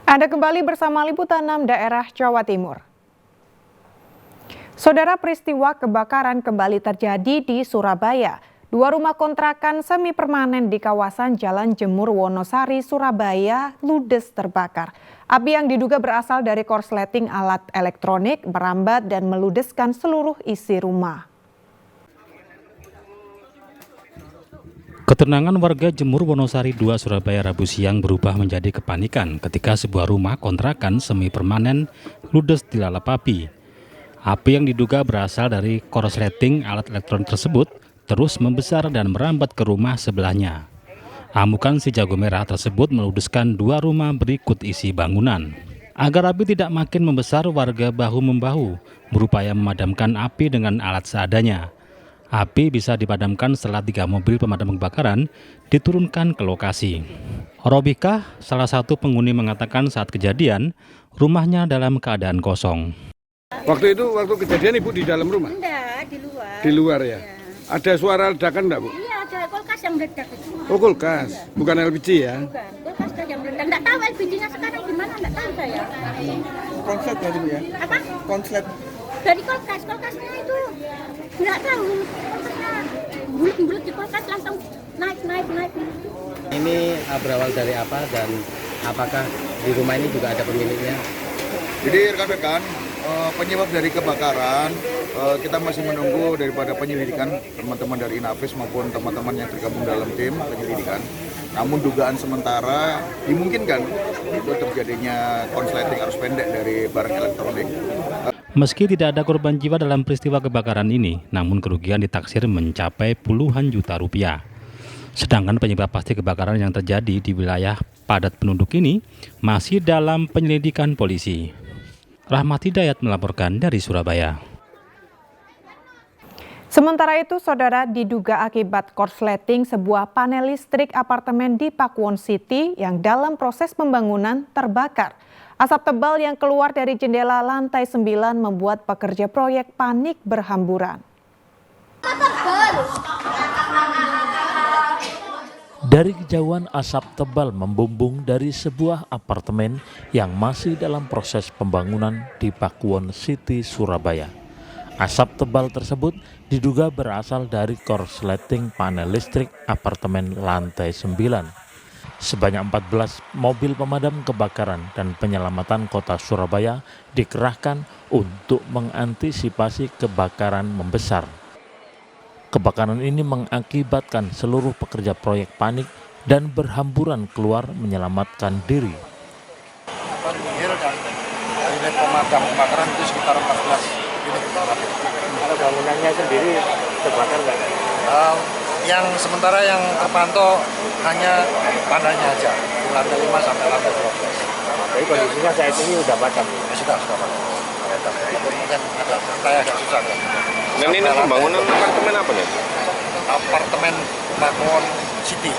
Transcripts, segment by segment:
Anda kembali bersama Liputan 6 Daerah Jawa Timur. Saudara, peristiwa kebakaran kembali terjadi di Surabaya. Dua rumah kontrakan semi permanen di kawasan Jalan Jemur Wonosari, Surabaya ludes terbakar. Api yang diduga berasal dari korsleting alat elektronik merambat dan meludeskan seluruh isi rumah. Ketenangan warga Jemur Wonosari 2 Surabaya Rabu siang berubah menjadi kepanikan ketika sebuah rumah kontrakan semi permanen ludes dilalap api. Api yang diduga berasal dari korsleting alat elektronik tersebut terus membesar dan merambat ke rumah sebelahnya. Amukan si jago merah tersebut meludeskan 2 rumah berikut isi bangunan. Agar api tidak makin membesar, warga bahu-membahu berupaya memadamkan api dengan alat seadanya. Api bisa dipadamkan setelah 3 mobil pemadam kebakaran diturunkan ke lokasi. Robikah, salah satu penghuni, mengatakan saat kejadian rumahnya dalam keadaan kosong. Waktu kejadian Ibu di dalam rumah? Enggak, di luar. Di luar ya? Ada suara ledakan enggak, Bu? Iya, ada kulkas yang meledak itu. Oh, kulkas, bukan LPG ya? Bukan, kulkas yang meledak. Enggak tahu LPG-nya sekarang di mana, enggak tahu saya. Konslet ya, Bu ya? Apa? Konslet. Dari kulkasnya itu enggak tahu. Kulkasnya bulut-bulut di kulkas langsung naik. Ini berawal dari apa dan apakah di rumah ini juga ada pemiliknya? Jadi rekan-rekan, penyebab dari kebakaran kita masih menunggu daripada penyelidikan teman-teman dari Inavis maupun teman-teman yang tergabung dalam tim penyelidikan. Namun dugaan sementara dimungkinkan itu terjadinya konsleting arus pendek dari barang elektronik. Meski tidak ada korban jiwa dalam peristiwa kebakaran ini, namun kerugian ditaksir mencapai puluhan juta rupiah. Sedangkan penyebab pasti kebakaran yang terjadi di wilayah padat penduduk ini masih dalam penyelidikan polisi. Rahmat Hidayat melaporkan dari Surabaya. Sementara itu, saudara, diduga akibat korsleting sebuah panel listrik apartemen di Pakuwon City yang dalam proses pembangunan terbakar. Asap tebal yang keluar dari jendela lantai 9 membuat pekerja proyek panik berhamburan. Dari kejauhan asap tebal membumbung dari sebuah apartemen yang masih dalam proses pembangunan di Pakuwon City, Surabaya. Asap tebal tersebut diduga berasal dari korsleting panel listrik apartemen lantai 9. Sebanyak 14 mobil pemadam kebakaran dan penyelamatan kota Surabaya dikerahkan untuk mengantisipasi kebakaran membesar. Kebakaran ini mengakibatkan seluruh pekerja proyek panik dan berhamburan keluar menyelamatkan diri. Unit pemadam kebakaran itu sekitar 14 unit. Kalau bangunannya sendiri terbakar nggak? Yang sementara yang terpantau hanya pandanya aja, di lantai 5 sampai lantai 12. Jadi kondisinya saat ini sudah padam. Sudah padam. Mungkin agak susah ya. Dan ini pembangunan apartemen apa nih? Apartemen Pakuwon City.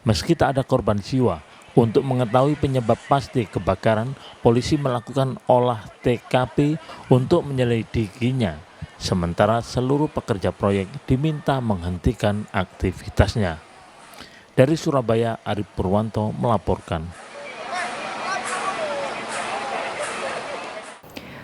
Meski tak ada korban jiwa, untuk mengetahui penyebab pasti kebakaran, polisi melakukan olah TKP untuk menyelidikinya. Sementara seluruh pekerja proyek diminta menghentikan aktivitasnya. Dari Surabaya, Arif Purwanto melaporkan.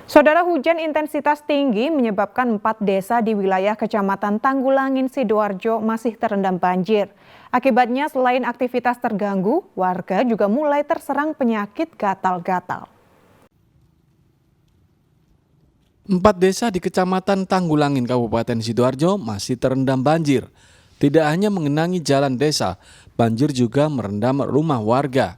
Saudara, hujan intensitas tinggi menyebabkan 4 desa di wilayah Kecamatan Tanggulangin, Sidoarjo masih terendam banjir. Akibatnya selain aktivitas terganggu, warga juga mulai terserang penyakit gatal-gatal. 4 desa di Kecamatan Tanggulangin, Kabupaten Sidoarjo masih terendam banjir. Tidak hanya mengenangi jalan desa, banjir juga merendam rumah warga.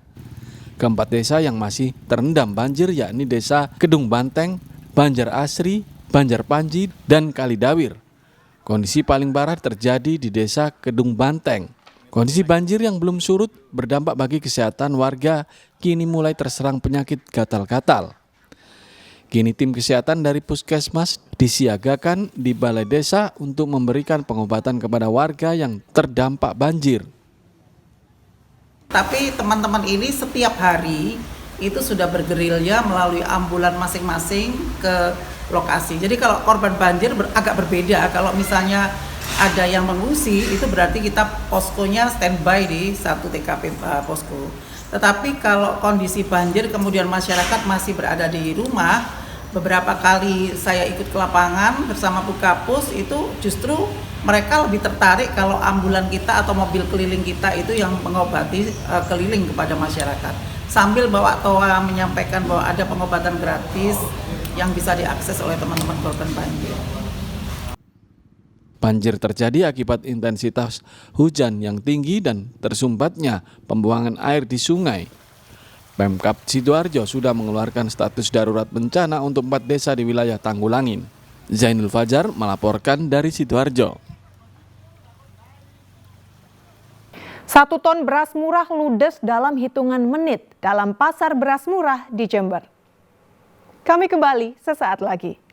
Keempat desa yang masih terendam banjir yakni Desa Kedung Banteng, Banjar Asri, Banjar Panji, dan Kalidawir. Kondisi paling parah terjadi di Desa Kedung Banteng. Kondisi banjir yang belum surut berdampak bagi kesehatan warga kini mulai terserang penyakit gatal-gatal. Kini tim kesehatan dari Puskesmas disiagakan di balai desa untuk memberikan pengobatan kepada warga yang terdampak banjir. Tapi teman-teman ini setiap hari itu sudah bergerilya melalui ambulan masing-masing ke lokasi. Jadi kalau korban banjir agak berbeda. Kalau misalnya ada yang mengungsi, itu berarti kita poskonya standby di satu TKP posko. Tetapi kalau kondisi banjir kemudian masyarakat masih berada di rumah, beberapa kali saya ikut ke lapangan bersama Pukapus, itu justru mereka lebih tertarik kalau ambulan kita atau mobil keliling kita itu yang mengobati keliling kepada masyarakat. Sambil bawa toa menyampaikan bahwa ada pengobatan gratis yang bisa diakses oleh teman-teman korban banjir. Banjir terjadi akibat intensitas hujan yang tinggi dan tersumbatnya pembuangan air di sungai. Pemkab Sidoarjo sudah mengeluarkan status darurat bencana untuk 4 desa di wilayah Tanggulangin. Zainul Fajar melaporkan dari Sidoarjo. 1 ton beras murah ludes dalam hitungan menit dalam pasar beras murah di Jember. Kami kembali sesaat lagi.